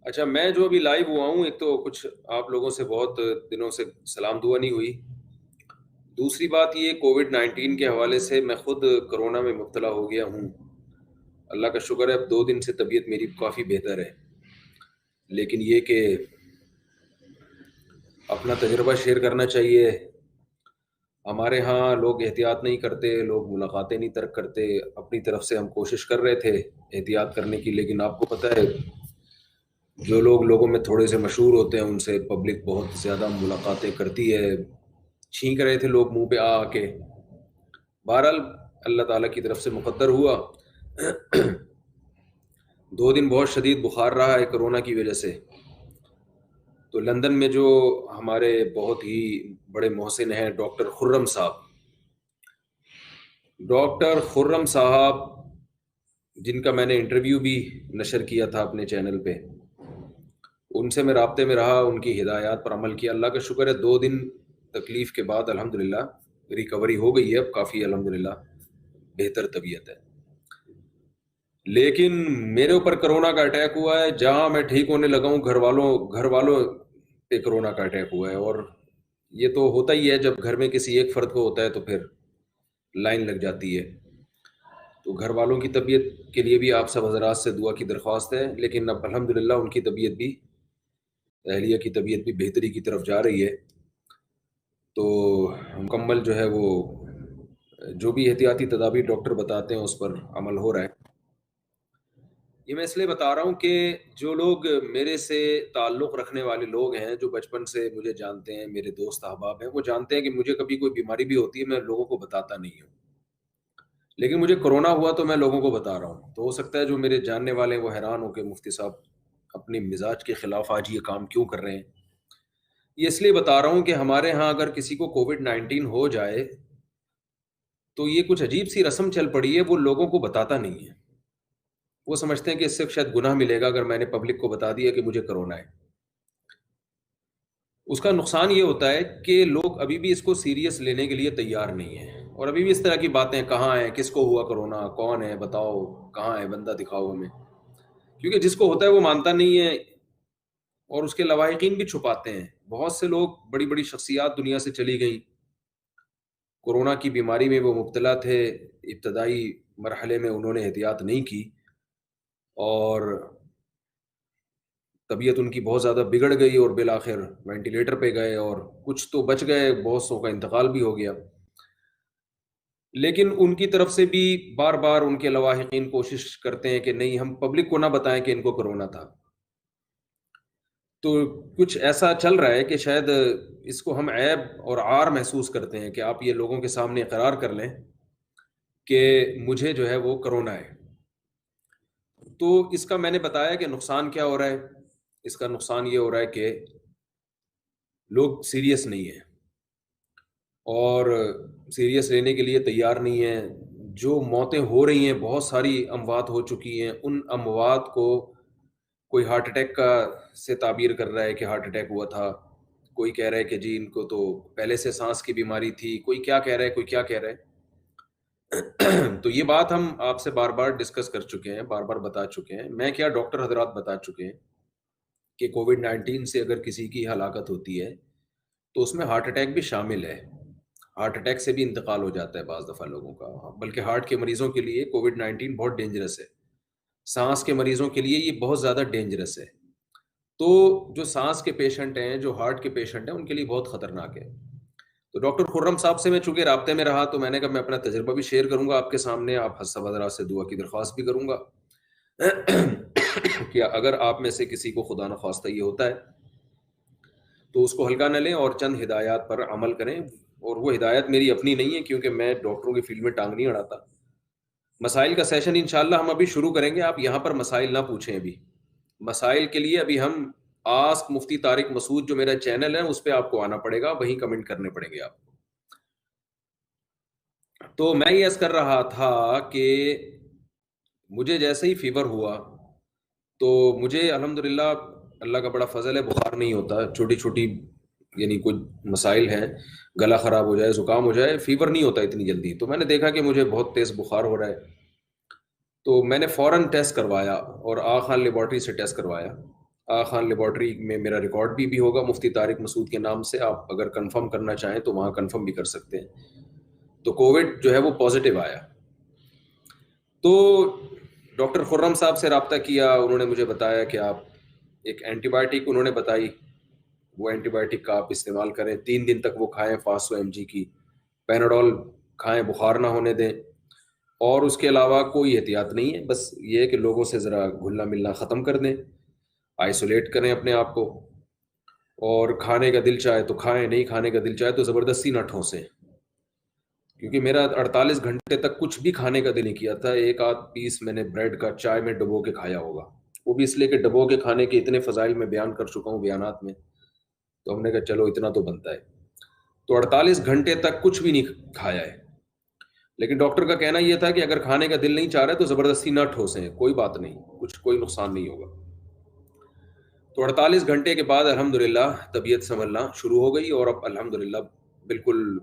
اچھا، میں جو ابھی لائیو ہوا ہوں، ایک تو کچھ آپ لوگوں سے بہت دنوں سے سلام دعا نہیں ہوئی۔ دوسری بات یہ کووڈ 19 کے حوالے سے میں خود کرونا میں مبتلا ہو گیا ہوں۔ اللہ کا شکر ہے اب 2 دن سے طبیعت میری کافی بہتر ہے، لیکن یہ کہ اپنا تجربہ شیئر کرنا چاہیے۔ ہمارے ہاں لوگ احتیاط نہیں کرتے، لوگ ملاقاتیں نہیں ترک کرتے۔ اپنی طرف سے ہم کوشش کر رہے تھے احتیاط کرنے کی، لیکن آپ کو پتہ ہے جو لوگ لوگوں میں تھوڑے سے مشہور ہوتے ہیں ان سے پبلک بہت زیادہ ملاقاتیں کرتی ہے۔ چھینک رہے تھے لوگ منہ پہ آ کے۔ بہرحال اللہ تعالیٰ کی طرف سے مقدر ہوا۔ 2 دن بہت شدید بخار رہا ہے کرونا کی وجہ سے۔ تو لندن میں جو ہمارے بہت ہی بڑے محسن ہیں ڈاکٹر خرم صاحب، ڈاکٹر خرم صاحب جن کا میں نے انٹرویو بھی نشر کیا تھا اپنے چینل پہ، ان سے میں رابطے میں رہا، ان کی ہدایات پر عمل کیا۔ اللہ کا شکر ہے 2 دن تکلیف کے بعد الحمدللہ ریکوری ہو گئی ہے، اب کافی الحمدللہ بہتر طبیعت ہے۔ لیکن میرے اوپر کرونا کا اٹیک ہوا ہے، جہاں میں ٹھیک ہونے لگا ہوں گھر والوں پہ کرونا کا اٹیک ہوا ہے۔ اور یہ تو ہوتا ہی ہے، جب گھر میں کسی ایک فرد کو ہوتا ہے تو پھر لائن لگ جاتی ہے۔ تو گھر والوں کی طبیعت کے لیے بھی آپ سب حضرات سے دعا کی درخواست ہے، لیکن اب الحمدللہ ان کی طبیعت بھی، اہلیہ کی طبیعت بھی بہتری کی طرف جا رہی ہے۔ تو مکمل جو ہے وہ جو بھی احتیاطی تدابیر ڈاکٹر بتاتے ہیں اس پر عمل ہو رہا ہے۔ یہ میں اس لیے بتا رہا ہوں کہ جو لوگ میرے سے تعلق رکھنے والے لوگ ہیں، جو بچپن سے مجھے جانتے ہیں، میرے دوست احباب ہیں، وہ جانتے ہیں کہ مجھے کبھی کوئی بیماری بھی ہوتی ہے میں لوگوں کو بتاتا نہیں ہوں، لیکن مجھے کرونا ہوا تو میں لوگوں کو بتا رہا ہوں۔ تو ہو سکتا ہے جو میرے جاننے والے ہیں وہ حیران ہو کہ مفتی صاحب اپنی مزاج کے خلاف آج یہ کام کیوں کر رہے ہیں۔ یہ اس لیے بتا رہا ہوں کہ ہمارے ہاں اگر کسی کو کووڈ 19 ہو جائے تو یہ کچھ عجیب سی رسم چل پڑی ہے، وہ لوگوں کو بتاتا نہیں ہے۔ وہ سمجھتے ہیں کہ اس سے شاید گناہ ملے گا اگر میں نے پبلک کو بتا دیا کہ مجھے کرونا ہے۔ اس کا نقصان یہ ہوتا ہے کہ لوگ ابھی بھی اس کو سیریس لینے کے لیے تیار نہیں ہیں، اور ابھی بھی اس طرح کی باتیں، کہاں ہے، کس کو ہوا کرونا، کون ہے بتاؤ، کہاں ہے بندہ دکھاؤ ہمیں۔ کیونکہ جس کو ہوتا ہے وہ مانتا نہیں ہے، اور اس کے لواحقین بھی چھپاتے ہیں۔ بہت سے لوگ، بڑی بڑی شخصیات دنیا سے چلی گئیں، کورونا کی بیماری میں وہ مبتلا تھے، ابتدائی مرحلے میں انہوں نے احتیاط نہیں کی اور طبیعت ان کی بہت زیادہ بگڑ گئی، اور بالآخر وینٹیلیٹر پہ گئے، اور کچھ تو بچ گئے، بہت سو کا انتقال بھی ہو گیا۔ لیکن ان کی طرف سے بھی بار بار ان کے لواحقین کوشش کرتے ہیں کہ نہیں، ہم پبلک کو نہ بتائیں کہ ان کو کرونا تھا۔ تو کچھ ایسا چل رہا ہے کہ شاید اس کو ہم عیب اور عار محسوس کرتے ہیں کہ آپ یہ لوگوں کے سامنے اقرار کر لیں کہ مجھے جو ہے وہ کرونا ہے۔ تو اس کا میں نے بتایا کہ نقصان کیا ہو رہا ہے۔ اس کا نقصان یہ ہو رہا ہے کہ لوگ سیریس نہیں ہیں، اور سیریس لینے کے لیے تیار نہیں ہیں۔ جو موتیں ہو رہی ہیں، بہت ساری اموات ہو چکی ہیں، ان اموات کو کوئی ہارٹ اٹیک کا سے تعبیر کر رہا ہے کہ ہارٹ اٹیک ہوا تھا، کوئی کہہ رہا ہے کہ جی ان کو تو پہلے سے سانس کی بیماری تھی، کوئی کیا کہہ رہا ہے، کوئی کیا کہہ رہا ہے۔ تو یہ بات ہم آپ سے بار بار ڈسکس کر چکے ہیں، بار بار بتا چکے ہیں، میں کیا ڈاکٹر حضرات بتا چکے ہیں کہ کووڈ 19 سے اگر کسی کی ہلاکت ہوتی ہے تو اس میں ہارٹ اٹیک بھی شامل ہے۔ ہارٹ اٹیک سے بھی انتقال ہو جاتا ہے بعض دفعہ لوگوں کا، بلکہ ہارٹ کے مریضوں کے لیے کووڈ 19 بہت ڈینجرس ہے، سانس کے مریضوں کے لیے یہ بہت زیادہ ڈینجرس ہے۔ تو جو سانس کے پیشنٹ ہیں، جو ہارٹ کے پیشنٹ ہیں، ان کے لیے بہت خطرناک ہے۔ تو ڈاکٹر خرم صاحب سے میں چونکہ رابطے میں رہا تو میں نے کہا میں اپنا تجربہ بھی شیئر کروں گا آپ کے سامنے، آپ سب حضرات سے دعا کی درخواست بھی کروں گا کہ اگر آپ میں سے کسی کو خدا نخواستہ یہ ہوتا ہے تو اس کو ہلکا نہ لیں اور چند ہدایات پر عمل کریں۔ اور وہ ہدایت میری اپنی نہیں ہے، کیونکہ میں ڈاکٹروں کی فیلڈ میں ٹانگ نہیں اڑاتا۔ مسائل کا سیشن انشاءاللہ ہم ابھی شروع کریں گے، آپ یہاں پر مسائل نہ پوچھیں ابھی۔ مسائل کے لیے ابھی ہم آسک مفتی طارق مسعود جو میرا چینل ہے اس پہ آپ کو آنا پڑے گا، وہیں کمنٹ کرنے پڑیں گے آپ کو۔ تو میں یہ عرض کر رہا تھا کہ مجھے جیسے ہی فیور ہوا تو مجھے الحمدللہ اللہ کا بڑا فضل ہے، بخار نہیں ہوتا، چھوٹی چھوٹی یعنی کچھ مسائل ہیں، گلا خراب ہو جائے، زکام ہو جائے، فیور نہیں ہوتا اتنی جلدی۔ تو میں نے دیکھا کہ مجھے بہت تیز بخار ہو رہا ہے، تو میں نے فوراً ٹیسٹ کروایا، اور آغا خان لیبارٹری سے ٹیسٹ کروایا، خان لیبارٹری میں میرا ریکارڈ بھی ہوگا مفتی طارق مسعود کے نام سے. آپ اگر کنفرم کرنا چاہیں تو وہاں کنفرم بھی کر سکتے ہیں. تو کووڈ جو ہے وہ پازیٹیو آیا. تو ڈاکٹر خرم صاحب سے رابطہ کیا. انہوں نے مجھے بتایا کہ آپ ایک اینٹی بایوٹک انہوں نے بتائی، وہ اینٹی بایوٹک کا آپ استعمال کریں، 3 دن تک وہ کھائیں، 500 mg کی پیناڈول کھائیں، بخار نہ ہونے دیں. اور اس کے علاوہ کوئی احتیاط نہیں ہے، بس یہ ہے کہ لوگوں سے ذرا گھلنا ملنا ختم کر دیں، آئسولیٹ کریں اپنے آپ کو. اور کھانے کا دل چاہے تو کھائیں، نہیں کھانے کا دل چاہے تو زبردستی نہ ٹھونسیں. کیونکہ میرا 48 گھنٹے تک کچھ بھی کھانے کا دل نہیں کیا تھا. ایک آدھ پیس میں نے بریڈ کا چائے میں ڈبو کے کھایا ہوگا، وہ بھی اس لیے کہ ڈبو کے کھانے کے اتنے فضائل میں بیان کر چکا ہوں بیانات میں، تو ہم نے کہا چلو اتنا تو بنتا ہے. تو 48 گھنٹے تک کچھ بھی نہیں کھایا ہے. لیکن ڈاکٹر کا کہنا یہ تھا کہ اگر کھانے کا دل نہیں چاہ رہا ہے تو زبردستی نہ ٹھوسیں، کوئی بات نہیں، کوئی نقصان نہیں ہوگا. تو 48 گھنٹے کے بعد الحمدللہ طبیعت سنبھلنا شروع ہو گئی، اور اب الحمدللہ بالکل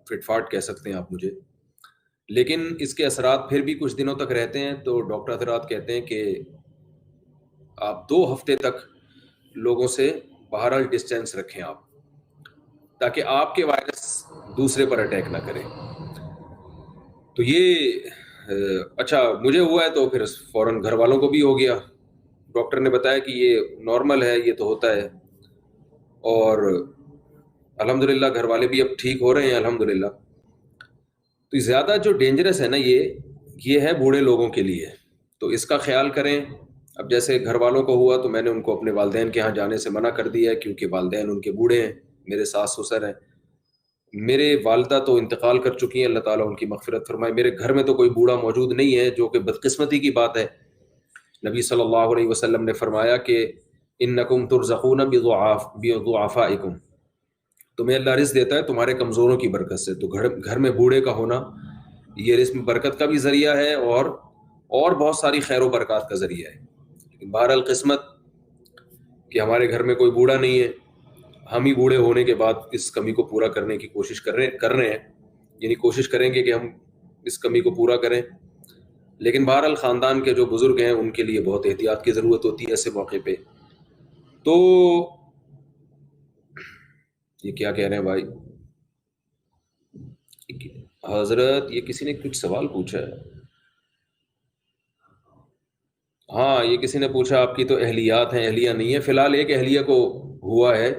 فٹ فاٹ کہہ سکتے ہیں آپ مجھے. لیکن اس کے اثرات پھر بھی کچھ دنوں تک رہتے ہیں. تو ڈاکٹر حضرات کہتے ہیں کہ آپ 2 ہفتے تک لوگوں سے بہرحال ڈسٹینس رکھیں آپ، تاکہ آپ کے وائرس دوسرے پر اٹیک نہ کرے. تو یہ اچھا مجھے ہوا ہے تو پھر فوراً گھر والوں کو بھی ہو گیا. ڈاکٹر نے بتایا کہ یہ نارمل ہے، یہ تو ہوتا ہے. اور الحمدللہ گھر والے بھی اب ٹھیک ہو رہے ہیں الحمدللہ. تو زیادہ جو ڈینجرس ہے نا یہ ہے بوڑھے لوگوں کے لیے، تو اس کا خیال کریں. اب جیسے گھر والوں کو ہوا تو میں نے ان کو اپنے والدین کے ہاں جانے سے منع کر دیا ہے، کیونکہ والدین ان کے بوڑھے ہیں، میرے ساس سسر ہیں. میرے والدہ تو انتقال کر چکی ہیں، اللہ تعالیٰ ان کی مغفرت فرمائے. میرے گھر میں تو کوئی بوڑھا موجود نہیں ہے، جو کہ بدقسمتی کی بات ہے. نبی صلی اللہ علیہ وسلم نے فرمایا کہ انکم ترزقون بضعفائکم، تمہیں اللہ رزق دیتا ہے تمہارے کمزوروں کی برکت سے. تو گھر میں بوڑھے کا ہونا یہ رزق میں برکت کا بھی ذریعہ ہے، اور بہت ساری خیر و برکات کا ذریعہ ہے. لیکن بہرحال قسمت کہ ہمارے گھر میں کوئی بوڑھا نہیں ہے. ہم ہی بوڑھے ہونے کے بعد اس کمی کو پورا کرنے کی کوشش کر رہے ہیں، یعنی کوشش کریں گے کہ ہم اس کمی کو پورا کریں. لیکن بہرحال خاندان کے جو بزرگ ہیں ان کے لیے بہت احتیاط کی ضرورت ہوتی ہے ایسے موقع پہ. تو یہ کیا کہہ رہے ہیں بھائی حضرت؟ یہ کسی نے کچھ سوال پوچھا ہے. ہاں یہ کسی نے پوچھا آپ کی تو اہلیات ہیں، اہلیہ نہیں ہے. فی الحال ایک اہلیہ کو ہوا ہے،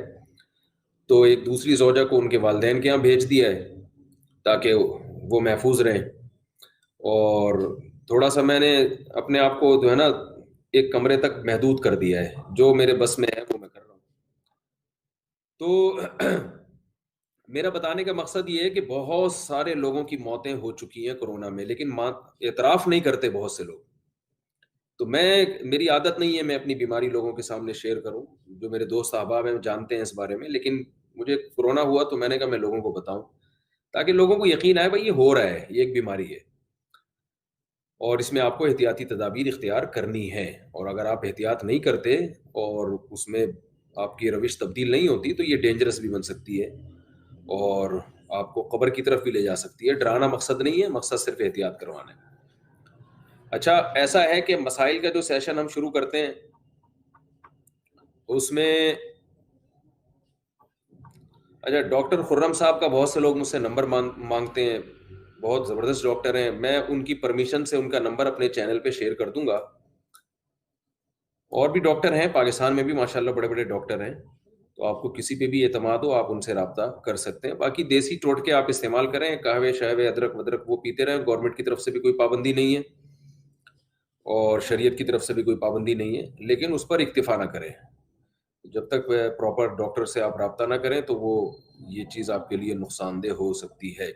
تو ایک دوسری زوجہ کو ان کے والدین کے یہاں بھیج دیا ہے تاکہ وہ محفوظ رہیں. اور تھوڑا سا میں نے اپنے آپ کو جو ہے نا ایک کمرے تک محدود کر دیا ہے، جو میرے بس میں ہے وہ میں کر رہا ہوں. تو میرا بتانے کا مقصد یہ ہے کہ بہت سارے لوگوں کی موتیں ہو چکی ہیں کورونا میں، لیکن اعتراف نہیں کرتے بہت سے لوگ. تو میری عادت نہیں ہے میں اپنی بیماری لوگوں کے سامنے شیئر کروں. جو میرے دوست احباب ہیں جانتے ہیں اس بارے میں، لیکن مجھے کورونا ہوا تو میں نے کہا میں لوگوں کو بتاؤں تاکہ لوگوں کو یقین آئے بھائی یہ ہو رہا ہے، یہ ایک بیماری ہے اور اس میں آپ کو احتیاطی تدابیر اختیار کرنی ہے. اور اگر آپ احتیاط نہیں کرتے اور اس میں آپ کی روش تبدیل نہیں ہوتی تو یہ ڈینجرس بھی بن سکتی ہے اور آپ کو قبر کی طرف بھی لے جا سکتی ہے. ڈرانا مقصد نہیں ہے، مقصد صرف احتیاط کروانا ہے. اچھا ایسا ہے کہ مسائل کا جو سیشن ہم شروع کرتے ہیں اس میں اچھا ڈاکٹر خرم صاحب کا بہت سے لوگ مجھ سے نمبر مانگتے ہیں، بہت زبردست ڈاکٹر ہیں. میں ان کی پرمیشن سے ان کا نمبر اپنے چینل پہ شیئر کر دوں گا. اور بھی ڈاکٹر ہیں پاکستان میں بھی ماشاءاللہ، بڑے بڑے ڈاکٹر ہیں، تو آپ کو کسی پہ بھی اعتماد ہو آپ ان سے رابطہ کر سکتے ہیں. باقی دیسی ٹوٹکے آپ استعمال کریں، قہوے شہوے ادرک ودرک وہ پیتے رہیں. گورنمنٹ کی طرف سے بھی کوئی پابندی نہیں ہے اور شریعت کی طرف سے بھی کوئی پابندی نہیں ہے، لیکن اس پر اکتفا نہ کریں. جب تک پراپر ڈاکٹر سے آپ رابطہ نہ کریں تو وہ یہ چیز آپ کے لیے نقصان دہ ہو سکتی ہے.